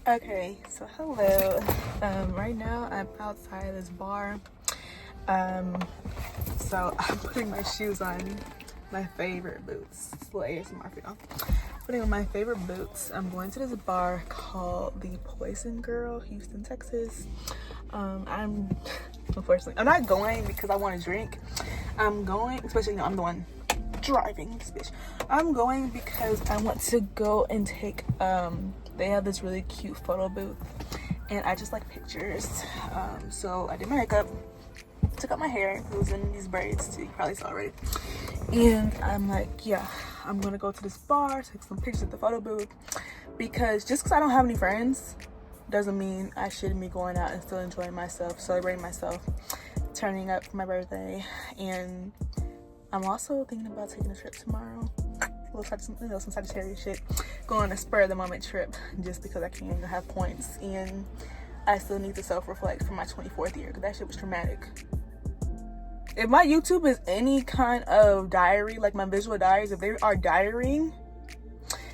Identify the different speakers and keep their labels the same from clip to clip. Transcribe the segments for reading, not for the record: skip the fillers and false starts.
Speaker 1: Okay, so hello. Right now I'm outside this bar. So I'm putting my shoes on, my favorite boots. It's a little ASMR for y'all. Putting on my favorite boots. I'm going to this bar called the Poison Girl, Houston, Texas. I'm not going because I want to drink. I'm going, especially, I'm the one driving this bitch. I'm going because I want to go and take, they have this really cute photo booth and I just like pictures. So I did my makeup, took out my hair, it was in these braids too, you probably saw already. And I'm like, yeah, I'm gonna go to this bar, take some pictures at the photo booth, because just because I don't have any friends doesn't mean I shouldn't be going out and still enjoying myself, celebrating myself, turning up for my birthday. And I'm also thinking about taking a trip tomorrow, some Sagittarius shit, going on a spur of the moment trip just because I can't even have points and I still need to self-reflect for my 24th year because that shit was traumatic. If my YouTube is any kind of diary, like my visual diaries, if they are diarying,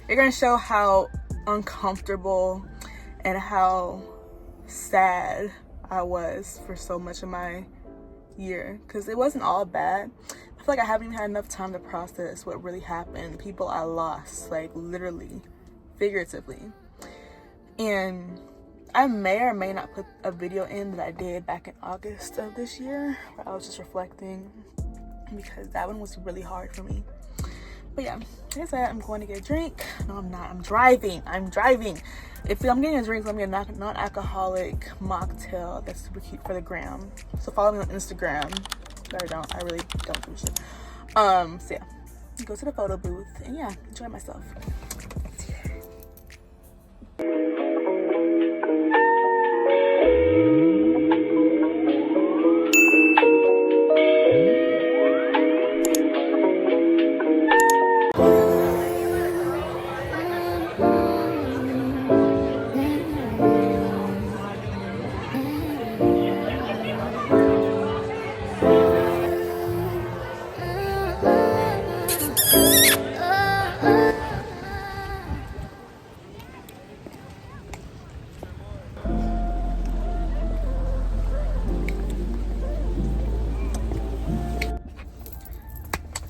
Speaker 1: they're gonna show how uncomfortable and how sad I was for so much of my year, because it wasn't all bad. I feel like I haven't even had enough time to process what really happened, the people I lost, like literally, figuratively. And I may or may not put a video in that I did back in August of this year where I was just reflecting, because that one was really hard for me. But yeah, like I said, I'm going to get a drink. No, I'm not. I'm driving. If I'm getting a drink, I'm getting a non-alcoholic mocktail that's super cute for the gram. So follow me on Instagram. I really don't do shit. So yeah, go to the photo booth and yeah, enjoy myself.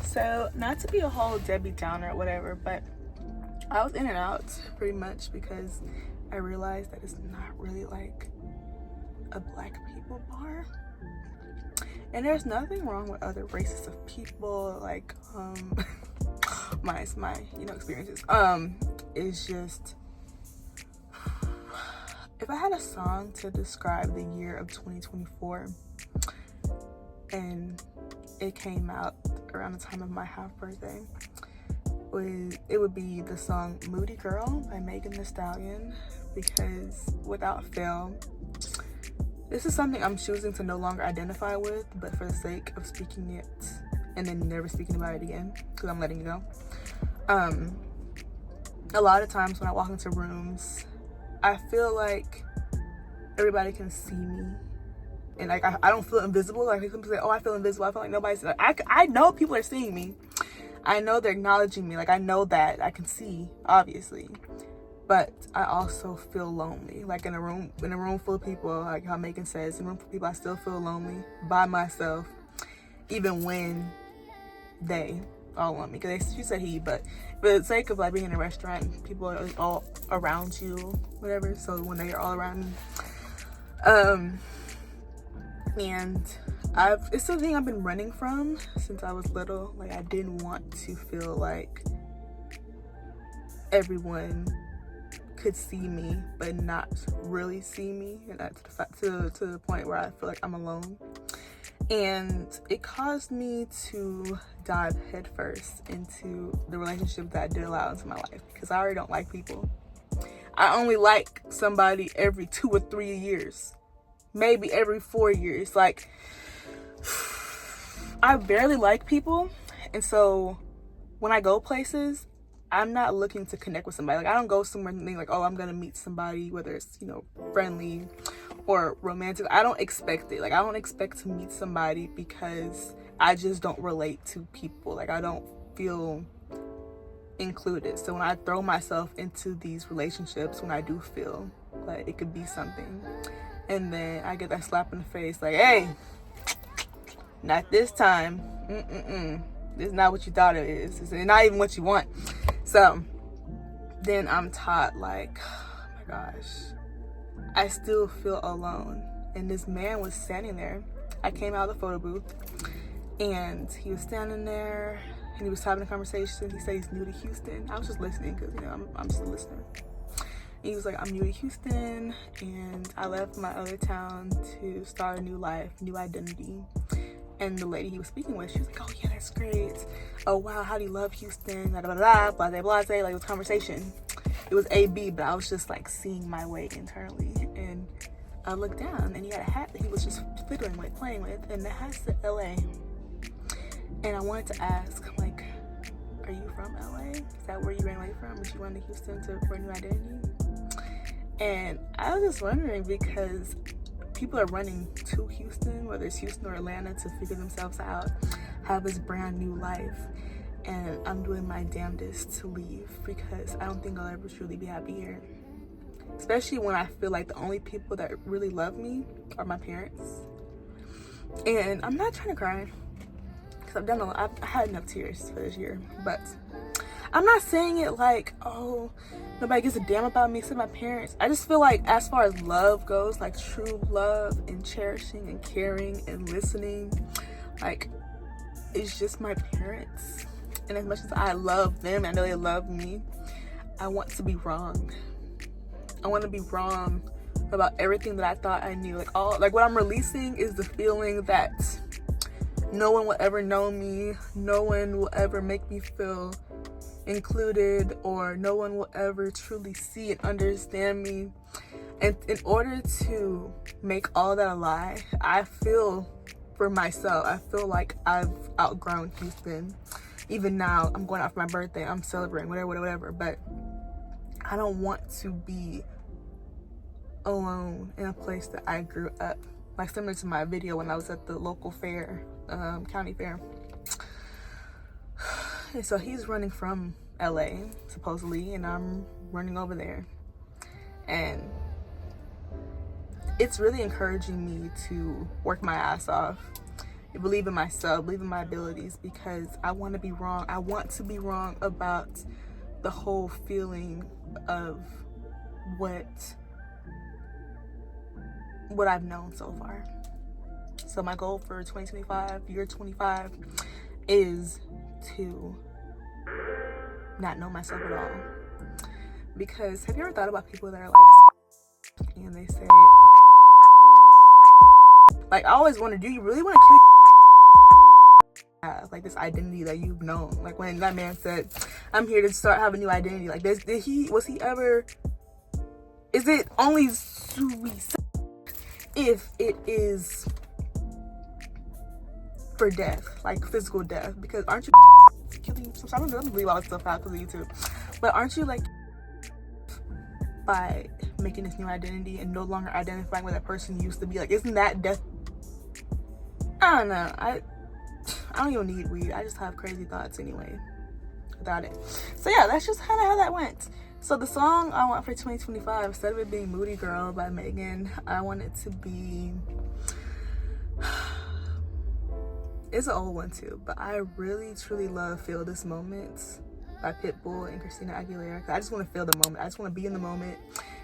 Speaker 1: So, not to be a whole Debbie Downer or whatever, but I was in and out pretty much because I realized that it's not really like a black people bar. And there's nothing wrong with other races of people, like my experiences. It's just, if I had a song to describe the year of 2024 and it came out around the time of my half birthday, it would be the song Moody Girl by Megan Thee Stallion, because without fail, this is something I'm choosing to no longer identify with, but for the sake of speaking it and then never speaking about it again, because I'm letting it go. A lot of times when I walk into rooms, I feel like everybody can see me. And like I don't feel invisible. Like people say, oh, I feel invisible. I feel like nobody's. I know people are seeing me. I know they're acknowledging me. Like I know that I can see, obviously, but I also feel lonely. Like in a room full of people, like how Megan says, in a room full of people, I still feel lonely by myself, even when they all want me. Because she said he, but for the sake of like being in a restaurant, people are all around you, whatever. So when they are all around me, and it's something I've been running from since I was little. Like I didn't want to feel like everyone could see me but not really see me, and that's to the point where I feel like I'm alone. And it caused me to dive headfirst into the relationship that I did allow into my life, because I already don't like people. I only like somebody every 2 or 3 years, maybe every 4 years. Like I barely like people, and so when I go places, I'm not looking to connect with somebody. Like I don't go somewhere and think like, oh, I'm gonna meet somebody, whether it's, friendly or romantic. I don't expect it. Like I don't expect to meet somebody because I just don't relate to people. Like I don't feel included. So when I throw myself into these relationships, when I do feel Like, it could be something. And then I get that slap in the face, like, hey, not this time. This is not what you thought it is. It's not even what you want. So then I'm taught, like, oh my gosh, I still feel alone. And this man was standing there. I came out of the photo booth, and he was standing there, and he was having a conversation. He said he's new to Houston. I was just listening because, you know, I'm just a listener. And he was like, I'm new to Houston, and I left my other town to start a new life, new identity. And the lady he was speaking with, she was like, oh yeah, that's great. Oh wow, how do you love Houston? Blah, blah, blah, blah, blah, blah. Like, it was conversation. It was A-B, but I was just like seeing my way internally. And I looked down, and he had a hat that he was just fiddling with, playing with, and the hat said LA. And I wanted to ask, like, are you from LA? Is that where you ran away from? Did you run to Houston for a new identity? And I was just wondering, because people are running to Houston, whether it's Houston or Atlanta, to figure themselves out, have this brand new life. And I'm doing my damnedest to leave, because I don't think I'll ever truly be happy here. Especially when I feel like the only people that really love me are my parents. And I'm not trying to cry, because I've done a lot. I've had enough tears for this year. But I'm not saying it like, oh, nobody gives a damn about me except my parents. I just feel like, as far as love goes, like true love and cherishing and caring and listening, like, it's just my parents. And as much as I love them, I know they love me, I want to be wrong. I want to be wrong about everything that I thought I knew. Like what I'm releasing is the feeling that no one will ever know me, no one will ever make me feel included, or no one will ever truly see and understand me. And in order to make all that a lie, I feel for myself, I feel like I've outgrown Houston. Even now, I'm going out for my birthday, I'm celebrating, whatever, but I don't want to be alone in a place that I grew up. Like, similar to my video when I was at the local fair, county fair. And so he's running from LA, supposedly, and I'm running over there. And it's really encouraging me to work my ass off, believe in myself, believe in my abilities, because I want to be wrong. I want to be wrong about the whole feeling of what I've known so far. So my goal for 2025, year 25, is to not know myself at all. Because have you ever thought about people that are like, and they say, like, I always wonder, do you really want to kill like this identity that you've known? Like, when that man said, I'm here to start having a new identity, like, was he ever, is it only suicide if it is for death, like physical death? Because aren't you killing yourself? I don't believe all this stuff out because of YouTube, but aren't you, like, by making this new identity and no longer identifying with that person you used to be? Like, isn't that death? I don't know. I don't even need weed. I just have crazy thoughts anyway about it. So yeah, that's just kind of how that went. So the song I want for 2025, instead of it being Moody Girl by Megan, I want it to be, it's an old one too, but I really truly love Feel This Moment by Pitbull and Christina Aguilera. I just want to feel the moment. I just want to be in the moment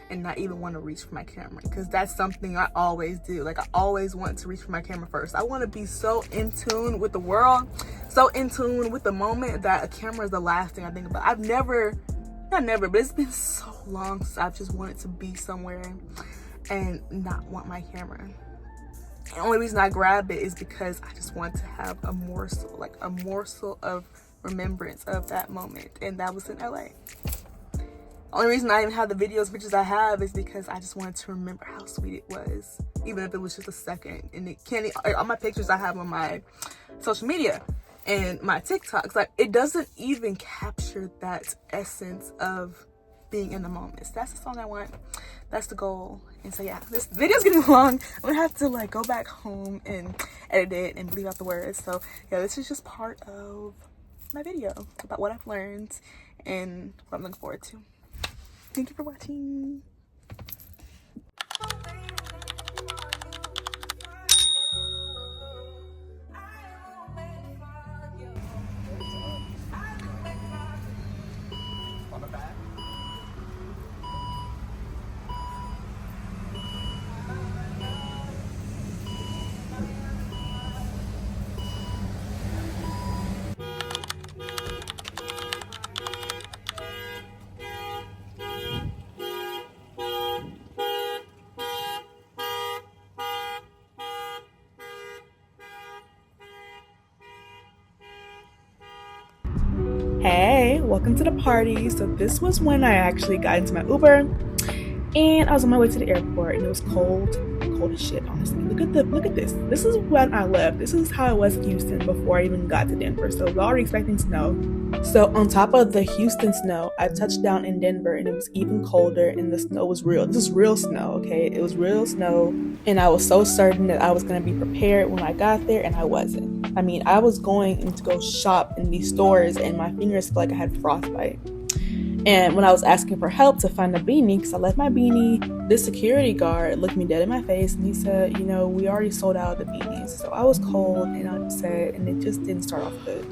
Speaker 1: and not even want to reach for my camera, because that's something I always do. Like, I always want to reach for my camera first. I want to be so in tune with the world, so in tune with the moment, that a camera is the last thing I think about. Not never, but it's been so long since I've just wanted to be somewhere and not want my camera. The only reason I grab it is because I just want to have a morsel of remembrance of that moment, and that was in LA. Only reason I even have the videos, pictures I have, is because I just wanted to remember how sweet it was, even if it was just a second. And it can't, all my pictures I have on my social media and my TikToks, like, it doesn't even capture that essence of being in the moment. So that's the song I want. That's the goal. And so yeah, this video's getting long. I'm gonna have to, like, go back home and edit it and leave out the words. So yeah, this is just part of my video about what I've learned and what I'm looking forward to. Thank you for watching. welcome to the party. So this was when I actually got into my Uber and I was on my way to the airport and it was cold as shit, honestly. Look at this. This is when I left. This is how it was in Houston before I even got to Denver. So I was already expecting snow. So on top of the Houston snow, I touched down in Denver and it was even colder and the snow was real. This is real snow, okay? It was real snow and I was so certain that I was going to be prepared when I got there and I wasn't. I mean, I was going to go shop in these stores and my fingers felt like I had frostbite. And when I was asking for help to find a beanie, because I left my beanie, this security guard looked me dead in my face and he said, you know, we already sold out the beanies. So I was cold and upset and it just didn't start off good.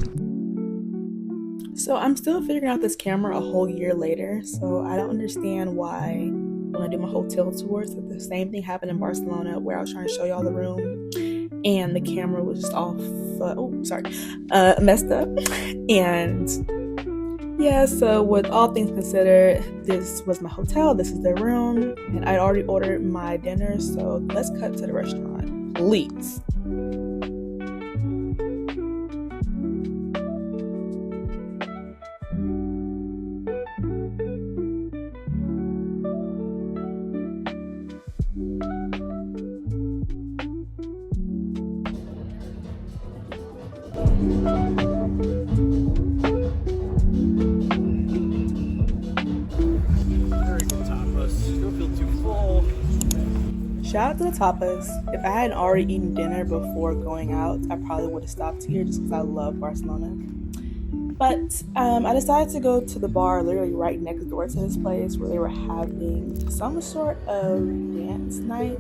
Speaker 1: So I'm still figuring out this camera a whole year later. So I don't understand why when I do my hotel tours, the same thing happened in Barcelona where I was trying to show y'all the room and the camera was just off, messed up. And yeah, so with all things considered, this was my hotel, this is the room, and I'd already ordered my dinner, so let's cut to the restaurant, please. Shout out to the tapas. If I hadn't already eaten dinner before going out, I probably would have stopped here just because I love Barcelona. But I decided to go to the bar literally right next door to this place where they were having some sort of dance night.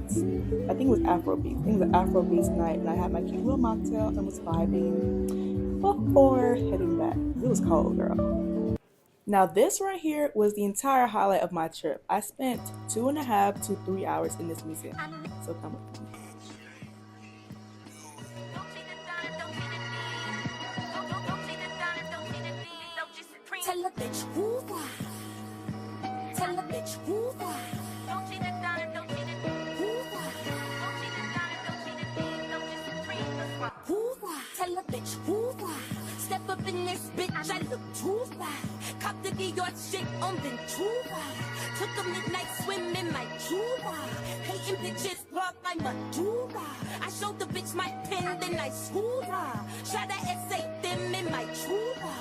Speaker 1: I think it was Afrobeat. I think it was an Afrobeat night, and I had my cute little mocktail and was vibing before heading back. It was cold, girl. Now this right here was the entire highlight of my trip. I spent 2.5 to 3 hours in this museum. So come with me.
Speaker 2: Tell a bitch who why. Tell a bitch who why. Don't cheat it down and don't cheat it. Who why? Don't cheat it down and don't cheat it. Don't just supreme. Who why? Tell a bitch who why. Step up in this bitch, I look too fly. Cop the Dior shit on Ventura. Took a midnight swim in my Jura. Hating bitches block my Madura. I showed the bitch my pen, then I schooled her. Shot a essay them in my Jura.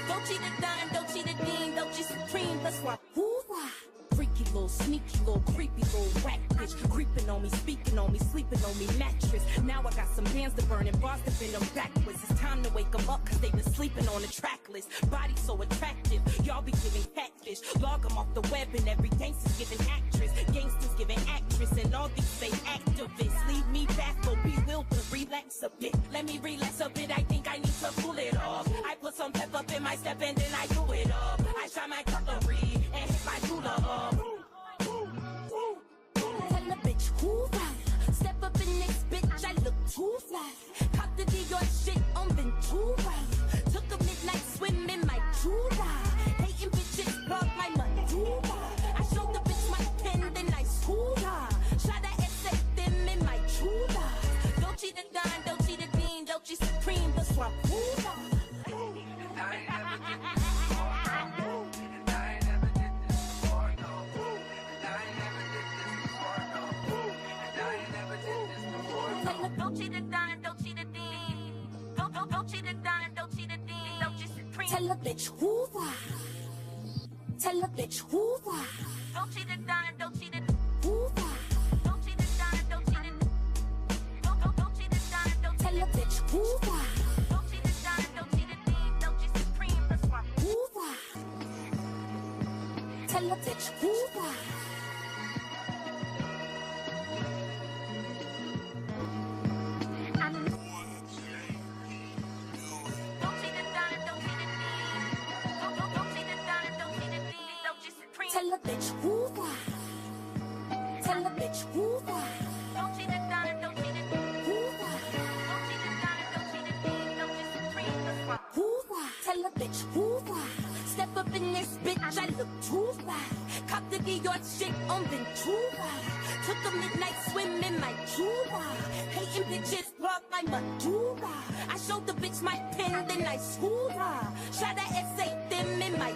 Speaker 2: Don't cheat it down, don't cheat it dean, don't cheat supreme, that's why who-wah. Freaky little, sneaky little, creepy little whack bitch. Creeping on me, speaking on me, sleeping on me mattress. Now I got some bands to burn and bars to bend them backwards. It's time to wake them up cause they been sleeping on the track list. Body so attractive, y'all be giving catfish. Log them off the web and every gangster's giving actress. Gangsters giving actress and all these fake activists. Leave me baffled, bewildered, relax a bit. Let me relax a bit, I think I need to pull it off. I put some pep up in my step and then I do it up. I try my cutlery and hit my cooler up. Tell a bitch who right. Step up in this bitch, I look too fly. Cop the Dior shit on Ventura. Took a midnight swim in my Jura. Hating bitches block my Madura. I showed the bitch my pen, then I schooled her. Shot a essay them in my Jura. Don't cheat it down, don't cheat it dean, don't cheat supreme, but swap who tell a bitch who why. Tell a bitch who why. Don't cheat it down, don't cheat it. Who why? Don't cheat it down, don't cheat it. Don't cheat it down, don't tell a bitch who why. Don't cheat it down, don't cheat it. Don't cheat supreme, that's why. Who why? Tell a bitch who why. Tell a bitch who why. Tell a bitch who why. Don't cheat it down and don't cheat it. Who why? Don't cheat it down and don't cheat it. Don't cheat supreme, that's why. Who why? Tell a bitch who why. Step up in this bitch, I look too fly. Cop the Dior shit on Ventura. Took a midnight swim in my Jura. Hating bitches block my Madura. I showed the bitch my pen, then I schooled her. Shot a essay them in my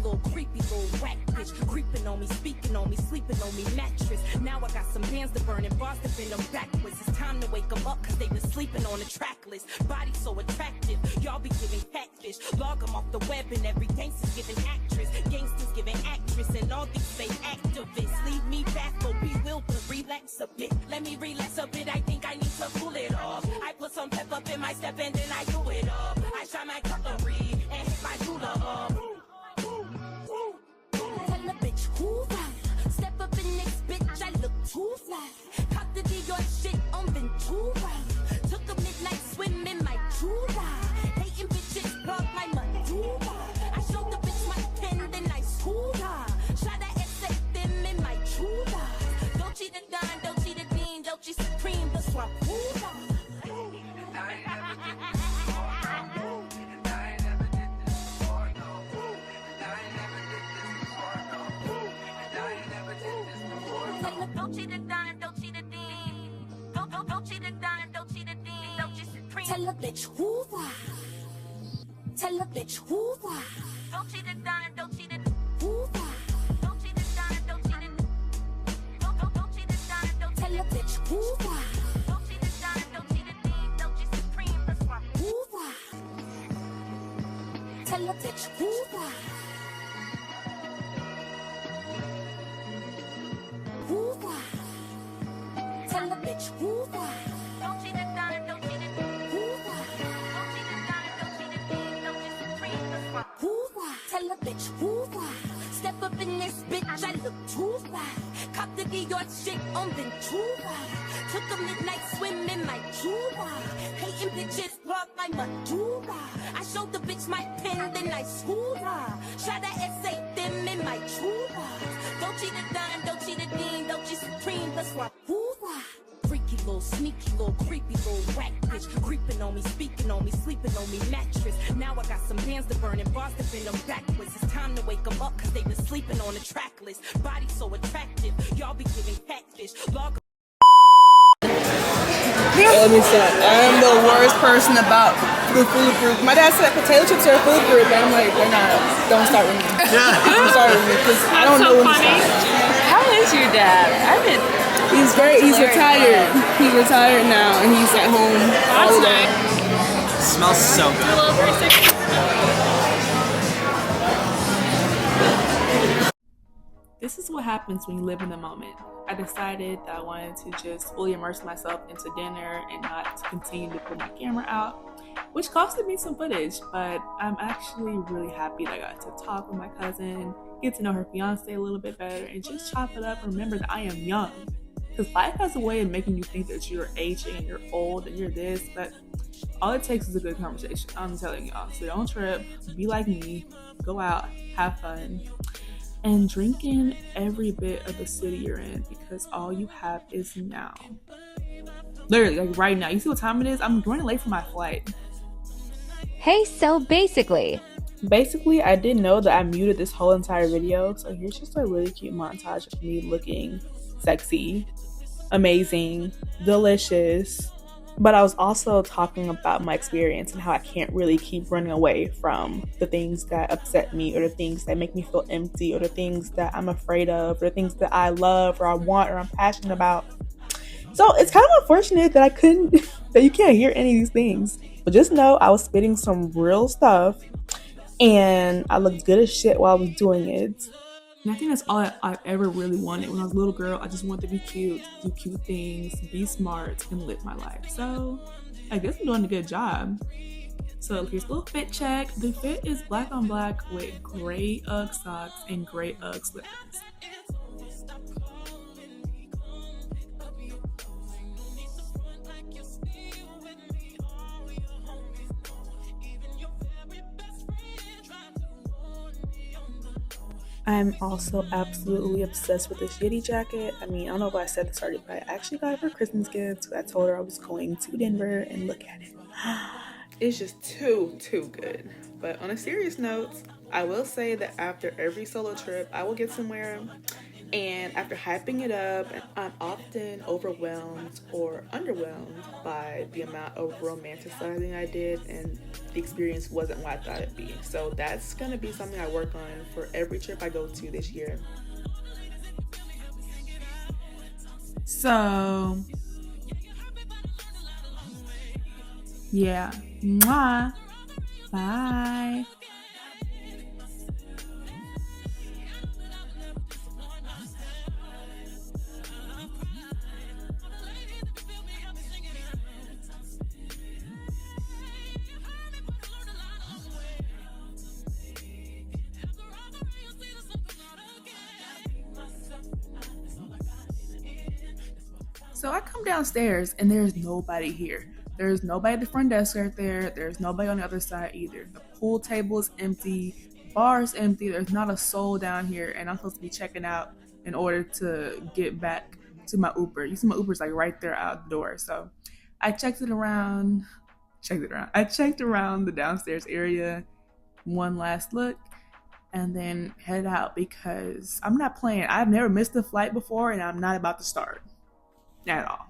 Speaker 2: little creepy little whack bitch. Creeping on me, speaking on me, sleeping on me mattress. Now I got some bands to burn and bars to bend them backwards. It's time to wake them up cause they been sleeping on the track list. Body so attractive, y'all be giving catfish. Log them off the web and every gangster's giving actress. Gangsters giving actress and all these fake activists. Leave me baffled, bewildered, relax a bit. Let me relax a bit, I think I need to pull it off. I put some pep up in my step and then I do it up. I try my cutlery and hit my ruler up. Tell a bitch who right. Step up in this bitch, I look too fly. Cop the Dior shit on Ventura. Took a midnight swim in my Jura. Hating bitches plug my Madura. I showed the bitch my pen, then I schooled her. Shot at essay them in my Jura. Don't cheat the Don, don't cheat the Dean, don't cheat Supreme, the swap Jura. Don't cheat the Don, don't cheat the Dean. Don't cheat the Don, don't cheat the Dean, don't cheat Supreme. Tell a bitch who why. Tell a bitch who why. Don't cheat the Don, don't cheat the who why. Don't cheat the Don, don't cheat the don't cheat the Don, don't tell a bitch who why. Don't cheat the Don, don't cheat the Dean, don't cheat Supreme, that's why. Who why. Tell a bitch who why. Who why. Tell a bitch who why. Don't cheat the Don, don't cheat the who why. Don't cheat the Don, don't cheat the Dean, don't cheat Supreme, that's why. Who why. Tell a bitch who why. Step up in this bitch, I look too fly. Cop the Dior shit on Ventura. Took a midnight swim in my Jura. Hating bitches plug my Madura. I showed the bitch my pen, then I schooled her. Shot at essay them in my Jura. Don't cheat the Don, don't cheat the Dean, don't cheat Supreme, that's why. Who why? Freaky little, sneaky little, creepy little whack bitch. Creeping on me, speaking on me, sleeping on me mattress. Now I got some bands to burn and bars to bend them backwards. It's time to wake them up cause they been sleeping on the track list. Body so attractive, y'all be giving catfish. Log
Speaker 1: Let me stop. I'm the worst person about the food group. My dad said potato chips are a food group, and I'm like, they're not. Don't start with me. Don't start with me because I don't know when to start.
Speaker 3: How is your dad?
Speaker 1: He's retired. He's retired now, and he's at home all the day.
Speaker 4: Smells so good.
Speaker 3: A little 360.
Speaker 1: This is what happens when you live in the moment. I decided that I wanted to just fully immerse myself into dinner and not continue to put my camera out, which costed me some footage, but I'm actually really happy that I got to talk with my cousin, get to know her fiance a little bit better, and just chop it up and remember that I am young. Because life has a way of making you think that you're aging and you're old and you're this, but all it takes is a good conversation. I'm telling y'all. So don't trip, be like me, go out, have fun, and drink in every bit of the city you're in because all you have is now. Literally, like right now. You see what time it is? I'm running late for my flight.
Speaker 5: Hey, so basically,
Speaker 1: I didn't know that I muted this whole entire video, so here's just a really cute montage of me looking sexy, amazing, delicious. But I was also talking about my experience and how I can't really keep running away from the things that upset me or the things that make me feel empty or the things that I'm afraid of or the things that I love or I want or I'm passionate about. So it's kind of unfortunate that that you can't hear any of these things. But just know I was spitting some real stuff and I looked good as shit while I was doing it. And I think that's all I ever really wanted. When I was a little girl, I just wanted to be cute, do cute things, be smart, and live my life. So I guess I'm doing a good job. So here's a little fit check. The fit is black on black with gray Ugg socks and gray Ugg slippers. I'm also absolutely obsessed with this Yeti jacket. I mean, I don't know if I said this already, but I actually got it for Christmas gift. So I told her I was going to Denver and look at it. It's just too good. But on a serious note, I will say that after every solo trip, I will get somewhere And after hyping it up, I'm often overwhelmed or underwhelmed by the amount of romanticizing I did, and the experience wasn't what I thought it'd be. So that's gonna be something I work on for every trip I go to this year. So, yeah. Mwah. Bye. So I come downstairs and there's nobody here. There's nobody at the front desk right there. There's nobody on the other side either. The pool table is empty. The bar is empty. There's not a soul down here, and I'm supposed to be checking out in order to get back to my Uber. You see my Uber's like right there out the door. So I checked around. I checked around the downstairs area, one last look, and then head out because I'm not playing. I've never missed a flight before, and I'm not about to start at all.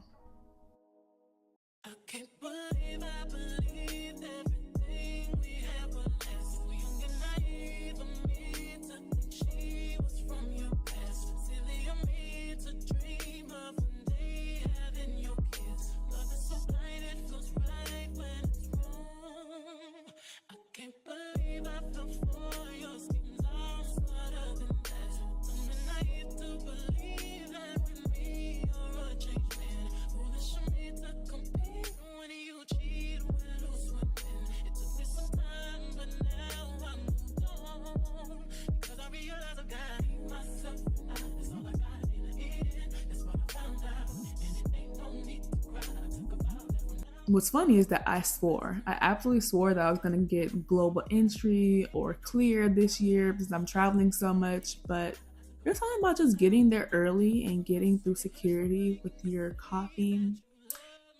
Speaker 1: I can't believe I believed everything we had was less. We young and naive of me to think she was from your past. Silly of me to dream of one day having your kiss. Love is so blind, it feels right when it's wrong. I can't believe I fell for your schemes all smarter than that. I'm naive to believe that with me you're a changed man. Foolish of me to compete when you cheat, when who's swimming. It took me some time, but now I'm moved on. Because I realize I got myself out. That's all I got in the end. That's what I found out. And it ain't no need to cry. What's funny is that I absolutely swore that I was going to get global entry or clear this year because I'm traveling so much, but there's something about just getting there early and getting through security with your coffee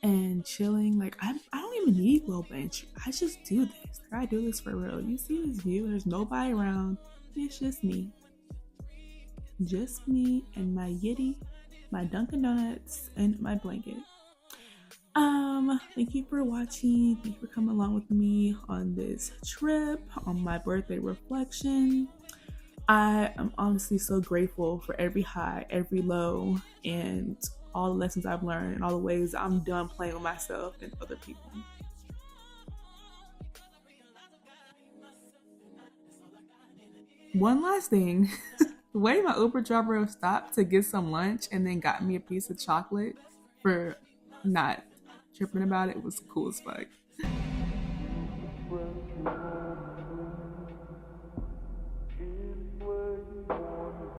Speaker 1: and chilling. Like, I don't even need global entry. I just do this. I do this for real. You see this view? There's nobody around. It's just me. Just me and my Yeti, my Dunkin' Donuts, and my blanket. Thank you for watching. Thank you for coming along with me on this trip, on my birthday reflection. I am honestly so grateful for every high, every low, and all the lessons I've learned and all the ways I'm done playing with myself and other people. One last thing, the way my Uber driver stopped to get some lunch and then got me a piece of chocolate for not tripping about it was cool as fuck.